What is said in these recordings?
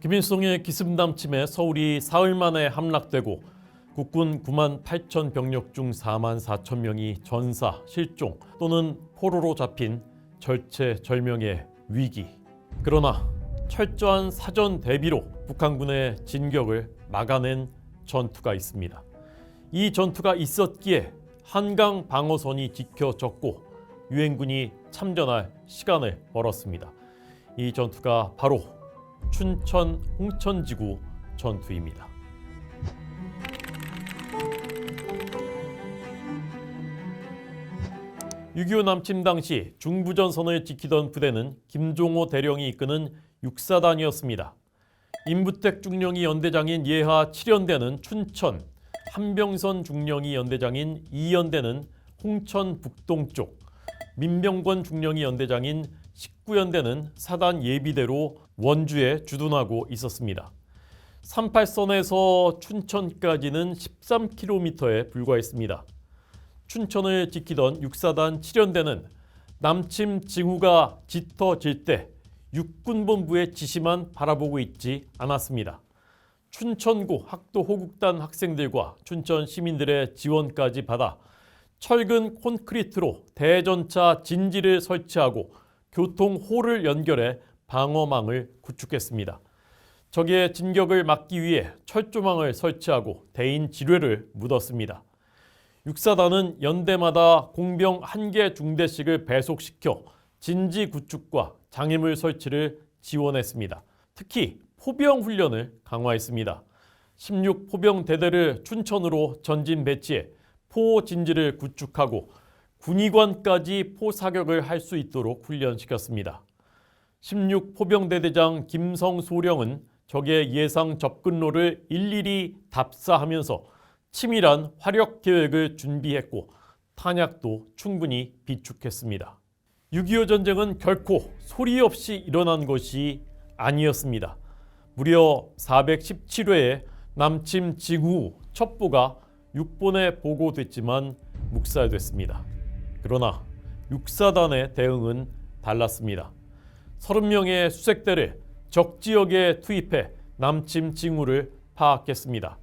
김일성의 기습남침에 서울이 사흘 만에 함락되고 국군 9만 8천 병력 중 4만 4천 명이 전사, 실종 또는 포로로 잡힌 절체절명의 위기. 그러나 철저한 사전 대비로 북한군의 진격을 막아낸 전투가 있습니다. 이 전투가 있었기에 한강 방어선이 지켜졌고 유엔군이 참전할 시간을 벌었습니다. 이 전투가 바로 춘천 홍천지구 전투입니다. 6.25 남침 당시 중부전선을 지키던 부대는 김종호 대령이 이끄는 육사단이었습니다. 임부택 중령이 연대장인 예하 7연대는 춘천, 한병선 중령이 연대장인 2연대는 홍천 북동쪽, 민병권 중령이 연대장인 19연대는 사단 예비대로 원주에 주둔하고 있었습니다. 38선에서 춘천까지는 13km에 불과했습니다. 춘천을 지키던 육사단 7연대는 남침 징후가 짙어질 때 육군본부의 지시만 바라보고 있지 않았습니다. 춘천고 학도 호국단 학생들과 춘천 시민들의 지원까지 받아 철근 콘크리트로 대전차 진지를 설치하고 교통호를 연결해 방어망을 구축했습니다. 적의 진격을 막기 위해 철조망을 설치하고 대인 지뢰를 묻었습니다. 육사단은 연대마다 공병 1개 중대씩을 배속시켜 진지 구축과 장애물 설치를 지원했습니다. 특히 포병 훈련을 강화했습니다. 16포병대대를 춘천으로 전진 배치해 포 진지를 구축하고 군의관까지 포 사격을 할 수 있도록 훈련시켰습니다. 16포병대대장 김성소령은 적의 예상 접근로를 일일이 답사하면서 치밀한 화력 계획을 준비했고 탄약도 충분히 비축했습니다. 6.25 전쟁은 결코 소리 없이 일어난 것이 아니었습니다. 무려 417회의 남침 징후 첩보가 육본에 보고됐지만 묵살됐습니다. 그러나 육사단의 대응은 달랐습니다. 30명의 수색대를 적 지역에 투입해 남침 징후를 파악했습니다.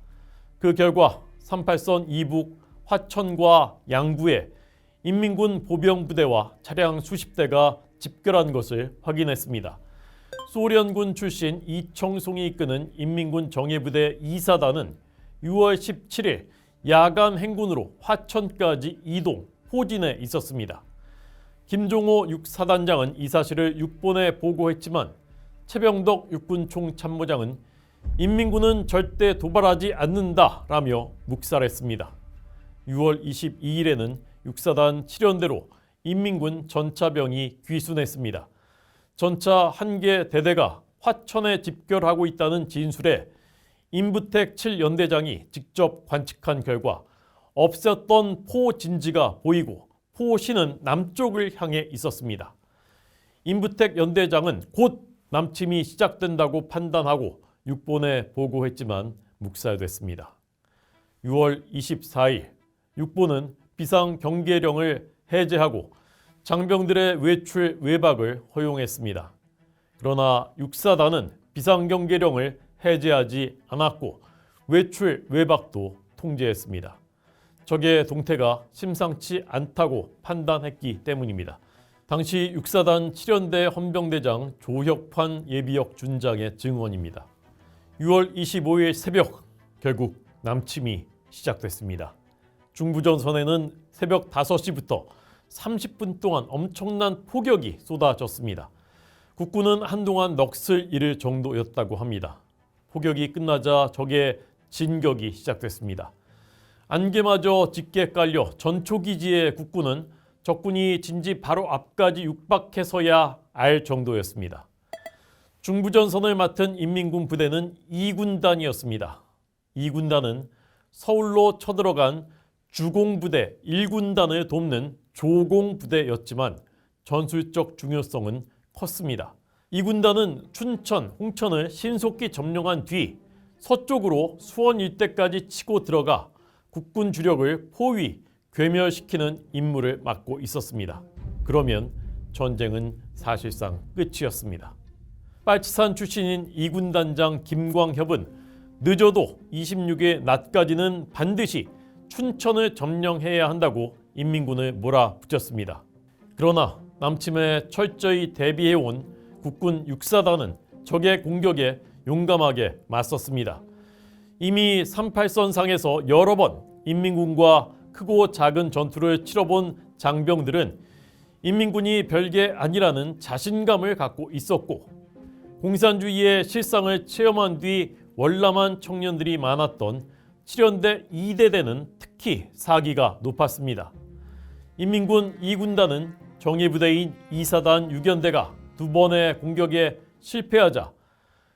그 결과 38선 이북 화천과 양구에 인민군 보병부대와 차량 수십 대가 집결한 것을 확인했습니다. 소련군 출신 이청송이 이끄는 인민군 정예부대 2사단은 6월 17일 야간 행군으로 화천까지 이동, 포진해 있었습니다. 김종호 육사단장은 이 사실을 육본에 보고했지만 최병덕 육군총참모장은 인민군은 절대 도발하지 않는다라며 묵살했습니다. 6월 22일에는 육사단 7연대로 인민군 전차병이 귀순했습니다. 전차 1개 대대가 화천에 집결하고 있다는 진술에 임부택 7연대장이 직접 관측한 결과 없었던 포 진지가 보이고 포신은 남쪽을 향해 있었습니다. 임부택 연대장은 곧 남침이 시작된다고 판단하고 육본에 보고했지만 묵살됐습니다. 6월 24일 육본은 비상경계령을 해제하고 장병들의 외출 외박을 허용했습니다. 그러나 육사단은 비상경계령을 해제하지 않았고 외출 외박도 통제했습니다. 적의 동태가 심상치 않다고 판단했기 때문입니다. 당시 육사단 7연대 헌병대장 조혁환 예비역 준장의 증언입니다. 6월 25일 새벽 결국 남침이 시작됐습니다. 중부전선에는 새벽 5시부터 30분 동안 엄청난 폭격이 쏟아졌습니다. 국군은 한동안 넋을 잃을 정도였다고 합니다. 폭격이 끝나자 적의 진격이 시작됐습니다. 안개마저 짙게 깔려 전초기지의 국군은 적군이 진지 바로 앞까지 육박해서야 알 정도였습니다. 중부전선을 맡은 인민군 부대는 2군단이었습니다. 2군단은 서울로 쳐들어간 주공부대 1군단을 돕는 조공부대였지만 전술적 중요성은 컸습니다. 2군단은 춘천, 홍천을 신속히 점령한 뒤 서쪽으로 수원 일대까지 치고 들어가 국군 주력을 포위, 괴멸시키는 임무를 맡고 있었습니다. 그러면 전쟁은 사실상 끝이었습니다. 빨치산 출신인 2군 단장 김광협은 늦어도 26일 낮까지는 반드시 춘천을 점령해야 한다고 인민군을 몰아붙였습니다. 그러나 남침에 철저히 대비해온 국군 육사단은 적의 공격에 용감하게 맞섰습니다. 이미 38선상에서 여러 번 인민군과 크고 작은 전투를 치러본 장병들은 인민군이 별게 아니라는 자신감을 갖고 있었고, 공산주의의 실상을 체험한 뒤 월남한 청년들이 많았던 7연대 2대대는 특히 사기가 높았습니다. 인민군 2군단은 정예부대인 2사단 6연대가 두 번의 공격에 실패하자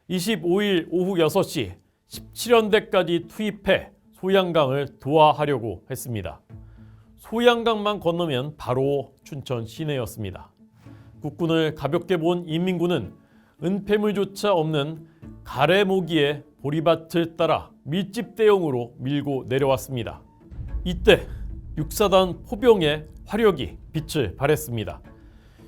25일 오후 6시 17연대까지 투입해 소양강을 도하하려고 했습니다. 소양강만 건너면 바로 춘천 시내였습니다. 국군을 가볍게 본 인민군은 은폐물조차 없는 가래모기의 보리밭을 따라 밀집 대형으로 밀고 내려왔습니다. 이때 육사단 포병의 화력이 빛을 발했습니다.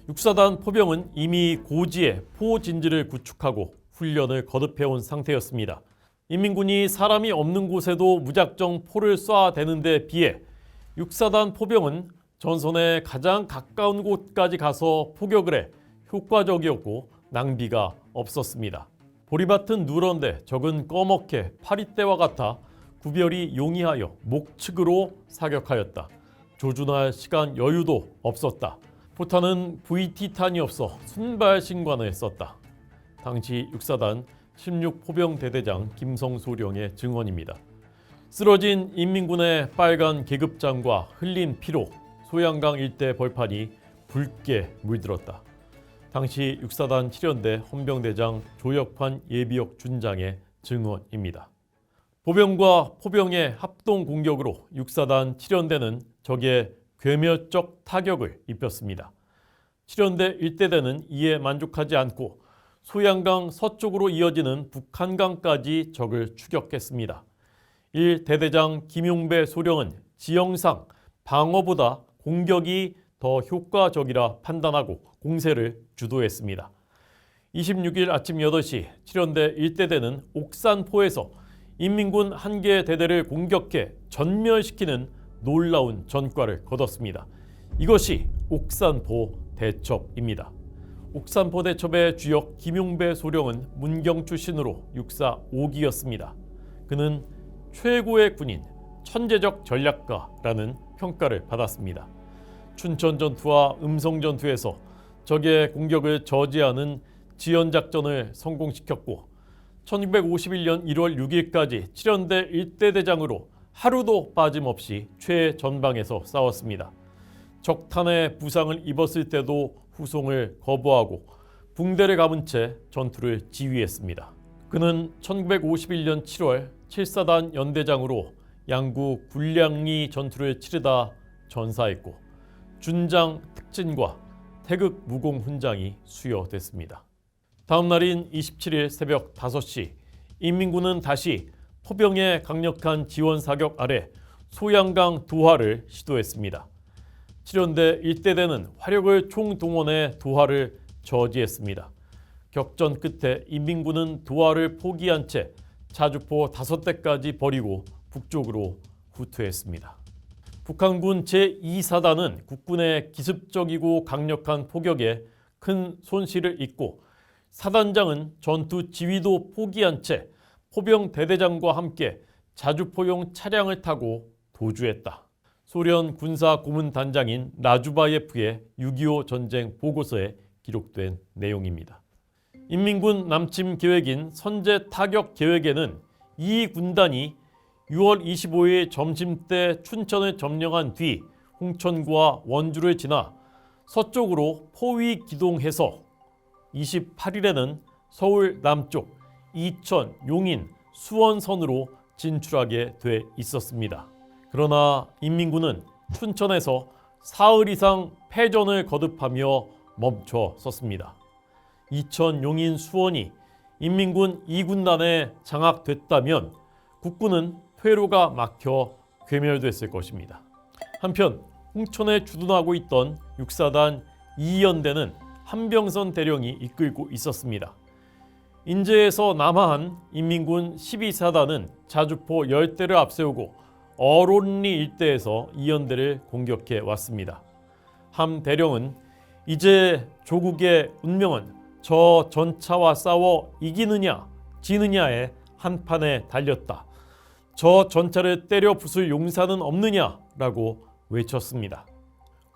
육사단 포병은 이미 고지에 포진지를 구축하고 훈련을 거듭해온 상태였습니다. 인민군이 사람이 없는 곳에도 무작정 포를 쏴대는 데 비해 육사단 포병은 전선에 가장 가까운 곳까지 가서 포격을 해 효과적이었고 낭비가 없었습니다. 보리밭은 누런데 적은 꺼멓게 파리떼와 같아 구별이 용이하여 목측으로 사격하였다. 조준할 시간 여유도 없었다. 포탄은 VT탄이 없어 순발신관을 썼다. 당시 육사단 16포병대대장 김성소령의 증언입니다. 쓰러진 인민군의 빨간 계급장과 흘린 피로 소양강 일대 벌판이 붉게 물들었다. 당시 육사단 7연대 헌병대장 조혁환 예비역 준장의 증언입니다. 보병과 포병의 합동 공격으로 육사단 7연대는 적의 괴멸적 타격을 입혔습니다. 7연대 1대대는 이에 만족하지 않고 소양강 서쪽으로 이어지는 북한강까지 적을 추격했습니다. 1대대장 김용배 소령은 지형상 방어보다 공격이 더 효과적이라 판단하고 공세를 주도했습니다. 26일 아침 8시 7연대 1대대는 옥산포에서 인민군 한 개 대대를 공격해 전멸시키는 놀라운 전과를 거뒀습니다. 이것이 옥산포 대첩입니다. 옥산포 대첩의 주역 김용배 소령은 문경 출신으로 육사 5기였습니다. 그는 최고의 군인, 천재적 전략가라는 평가를 받았습니다. 춘천 전투와 음성 전투에서 적의 공격을 저지하는 지연작전을 성공시켰고 1951년 1월 6일까지 7연대 1대대장으로 하루도 빠짐없이 최전방에서 싸웠습니다. 적탄의 부상을 입었을 때도 후송을 거부하고 붕대를 감은 채 전투를 지휘했습니다. 그는 1951년 7월 7사단 연대장으로 양구 굴량리 전투를 치르다 전사했고 준장 특진과 태극 무공 훈장이 수여됐습니다. 다음 날인 27일 새벽 5시 인민군은 다시 포병의 강력한 지원 사격 아래 소양강 도하를 시도했습니다. 7연대 1대대는 화력을 총동원해 도하를 저지했습니다. 격전 끝에 인민군은 도하를 포기한 채 자주포 5대까지 버리고 북쪽으로 후퇴했습니다. 북한군 제2사단은 국군의 기습적이고 강력한 포격에 큰 손실을 입고 사단장은 전투 지휘도 포기한 채 포병 대대장과 함께 자주포용 차량을 타고 도주했다. 소련 군사고문단장인 라주바예프의 6.25 전쟁 보고서에 기록된 내용입니다. 인민군 남침 계획인 선제 타격 계획에는 이 군단이 6월 25일 점심때 춘천을 점령한 뒤 홍천구와 원주를 지나 서쪽으로 포위 기동해서 28일에는 서울 남쪽 이천, 용인, 수원선으로 진출하게 돼 있었습니다. 그러나 인민군은 춘천에서 사흘 이상 패전을 거듭하며 멈춰 섰습니다. 이천, 용인, 수원이 인민군 2군단에 장악됐다면 국군은 퇴로가 막혀 괴멸됐을 것입니다. 한편 홍천에 주둔하고 있던 육사단 2연대는 한병선 대령이 이끌고 있었습니다. 인제에서 남하한 인민군 12사단은 자주포 열대를 앞세우고 어론리 일대에서 이연대를 공격해 왔습니다. 함 대령은 이제 조국의 운명은 저 전차와 싸워 이기느냐 지느냐의 한판에 달렸다. 저 전차를 때려 부술 용사는 없느냐라고 외쳤습니다.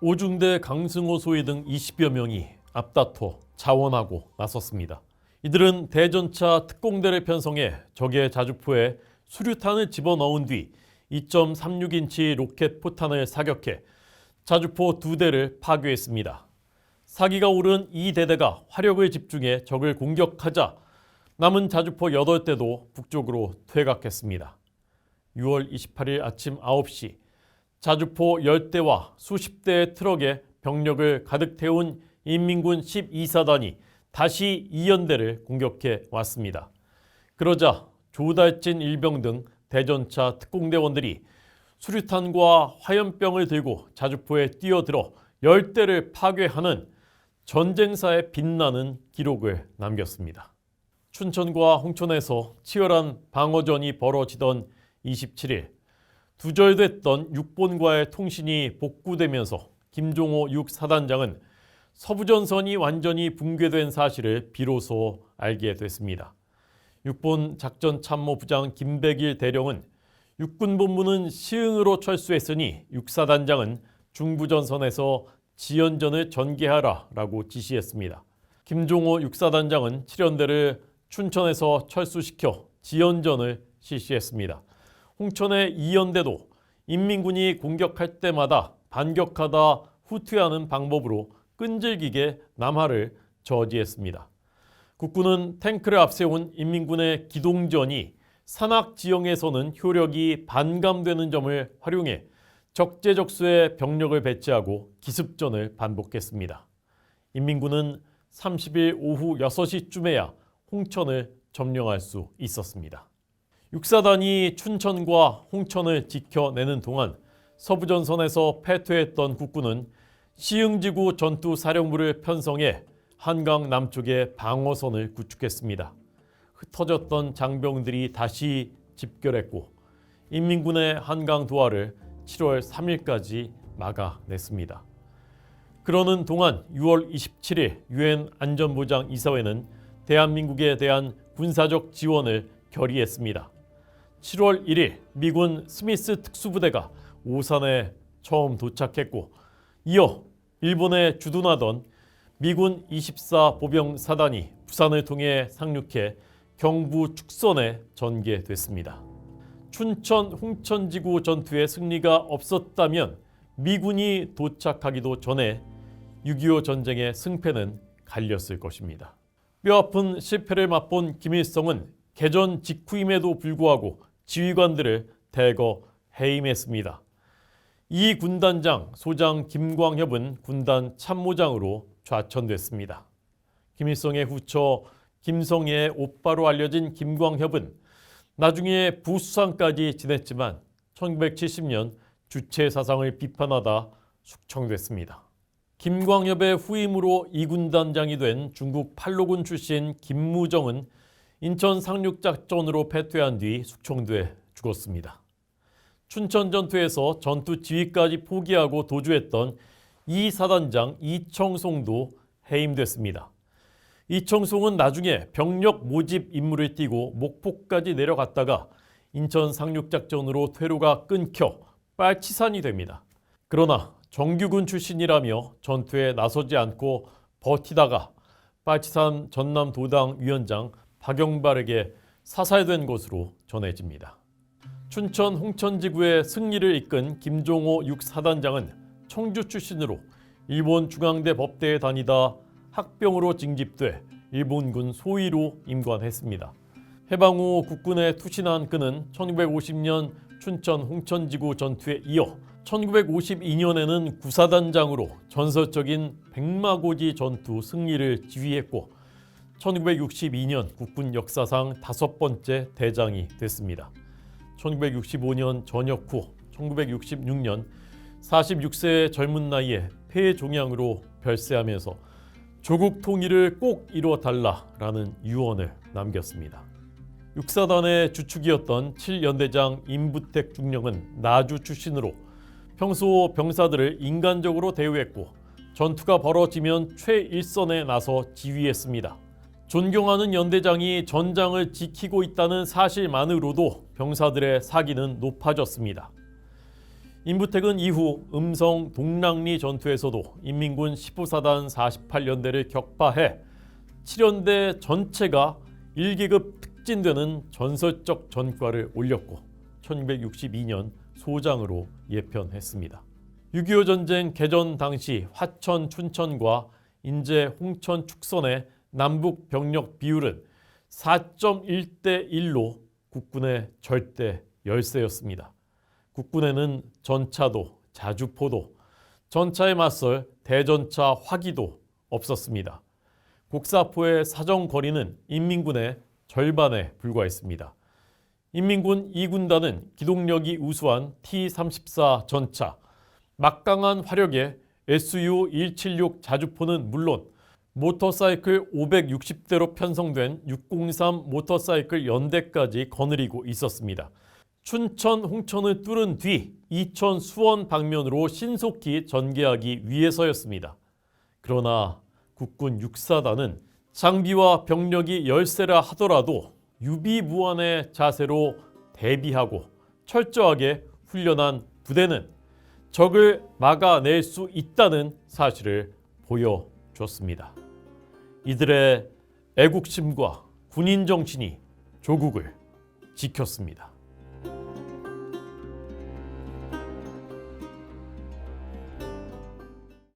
오중대, 강승호 소위 등 20여 명이 앞다퉈 자원하고 나섰습니다. 이들은 대전차 특공대를 편성해 적의 자주포에 수류탄을 집어넣은 뒤 2.36인치 로켓 포탄을 사격해 자주포 2대를 파괴했습니다. 사기가 오른 이 대대가 화력을 집중해 적을 공격하자 남은 자주포 8대도 북쪽으로 퇴각했습니다. 6월 28일 아침 9시 자주포 10대와 수십 대의 트럭에 병력을 가득 태운 인민군 12사단이 다시 이연대를 공격해 왔습니다. 그러자 조달진 일병 등 대전차 특공대원들이 수류탄과 화염병을 들고 자주포에 뛰어들어 10대를 파괴하는 전쟁사에 빛나는 기록을 남겼습니다. 춘천과 홍천에서 치열한 방어전이 벌어지던 27일 두절됐던 육본과의 통신이 복구되면서 김종호 육사단장은 서부전선이 완전히 붕괴된 사실을 비로소 알게 됐습니다. 육본 작전참모부장 김백일 대령은 육군본부는 시흥으로 철수했으니 육사단장은 중부전선에서 지연전을 전개하라라고 지시했습니다. 김종호 육사단장은 7연대를 춘천에서 철수시켜 지연전을 실시했습니다. 홍천의 2연대도 인민군이 공격할 때마다 반격하다 후퇴하는 방법으로 끈질기게 남하를 저지했습니다. 국군은 탱크를 앞세운 인민군의 기동전이 산악 지형에서는 효력이 반감되는 점을 활용해 적재적소에 병력을 배치하고 기습전을 반복했습니다. 인민군은 30일 오후 6시쯤에야 홍천을 점령할 수 있었습니다. 육사단이 춘천과 홍천을 지켜내는 동안 서부전선에서 패퇴했던 국군은 시흥지구 전투사령부를 편성해 한강 남쪽에 방어선을 구축했습니다. 흩어졌던 장병들이 다시 집결했고 인민군의 한강 도하를 7월 3일까지 막아냈습니다. 그러는 동안 6월 27일 유엔 안전보장 이사회는 대한민국에 대한 군사적 지원을 결의했습니다. 7월 1일 미군 스미스 특수부대가 오산에 처음 도착했고 이어 일본에 주둔하던 미군 24 보병사단이 부산을 통해 상륙해 경부 축선에 전개됐습니다. 춘천 홍천지구 전투의 승리가 없었다면 미군이 도착하기도 전에 6.25 전쟁의 승패는 갈렸을 것입니다. 뼈아픈 실패를 맛본 김일성은 개전 직후임에도 불구하고 지휘관들을 대거 해임했습니다. 이 군단장 소장 김광협은 군단 참모장으로 좌천됐습니다. 김일성의 후처 김성애의 오빠로 알려진 김광협은 나중에 부수상까지 지냈지만 1970년 주체 사상을 비판하다 숙청됐습니다. 김광협의 후임으로 이군단장이 된 중국 팔로군 출신 김무정은 인천 상륙작전으로 패퇴한 뒤 숙청돼 죽었습니다. 춘천 전투에서 전투 지휘까지 포기하고 도주했던 이 사단장 이청송도 해임됐습니다. 이청송은 나중에 병력 모집 임무를 띠고 목포까지 내려갔다가 인천 상륙작전으로 퇴로가 끊겨 빨치산이 됩니다. 그러나 정규군 출신이라며 전투에 나서지 않고 버티다가 빨치산 전남도당 위원장 박영발에게 사살된 것으로 전해집니다. 춘천 홍천지구의 승리를 이끈 김종호 육사단장은 청주 출신으로 일본 중앙대 법대에 다니다 학병으로 징집돼 일본군 소위로 임관했습니다. 해방 후 국군에 투신한 그는 1950년 춘천 홍천지구 전투에 이어 1952년에는 구사단장으로 전설적인 백마고지 전투 승리를 지휘했고 1962년 국군 역사상 5번째 대장이 됐습니다. 1965년 전역 후 1966년 46세의 젊은 나이에 폐종양으로 별세하면서 조국 통일을 꼭 이루어달라라는 유언을 남겼습니다. 육사단의 주축이었던 7연대장 임부택 중령은 나주 출신으로 평소 병사들을 인간적으로 대우했고 전투가 벌어지면 최일선에 나서 지휘했습니다. 존경하는 연대장이 전장을 지키고 있다는 사실만으로도 병사들의 사기는 높아졌습니다. 임부택은 이후 음성 동랑리 전투에서도 인민군 15사단 48연대를 격파해 7연대 전체가 1계급 특진되는 전설적 전과를 올렸고 1962년 소장으로 예편했습니다. 6.25 전쟁 개전 당시 화천, 춘천과 인제, 홍천, 축선의 남북 병력 비율은 4.1대 1로 국군의 절대 열세였습니다. 국군에는 전차도, 자주포도, 전차에 맞설 대전차 화기도 없었습니다. 곡사포의 사정 거리는 인민군의 절반에 불과했습니다. 인민군 2군단은 기동력이 우수한 T-34 전차, 막강한 화력의 SU-176 자주포는 물론 모터사이클 560대로 편성된 603 모터사이클 연대까지 거느리고 있었습니다. 춘천, 홍천을 뚫은 뒤 이천, 수원 방면으로 신속히 전개하기 위해서였습니다. 그러나 국군 육사단은 장비와 병력이 열세라 하더라도 유비무환의 자세로 대비하고 철저하게 훈련한 부대는 적을 막아낼 수 있다는 사실을 보여줬습니다. 이들의 애국심과 군인 정신이 조국을 지켰습니다.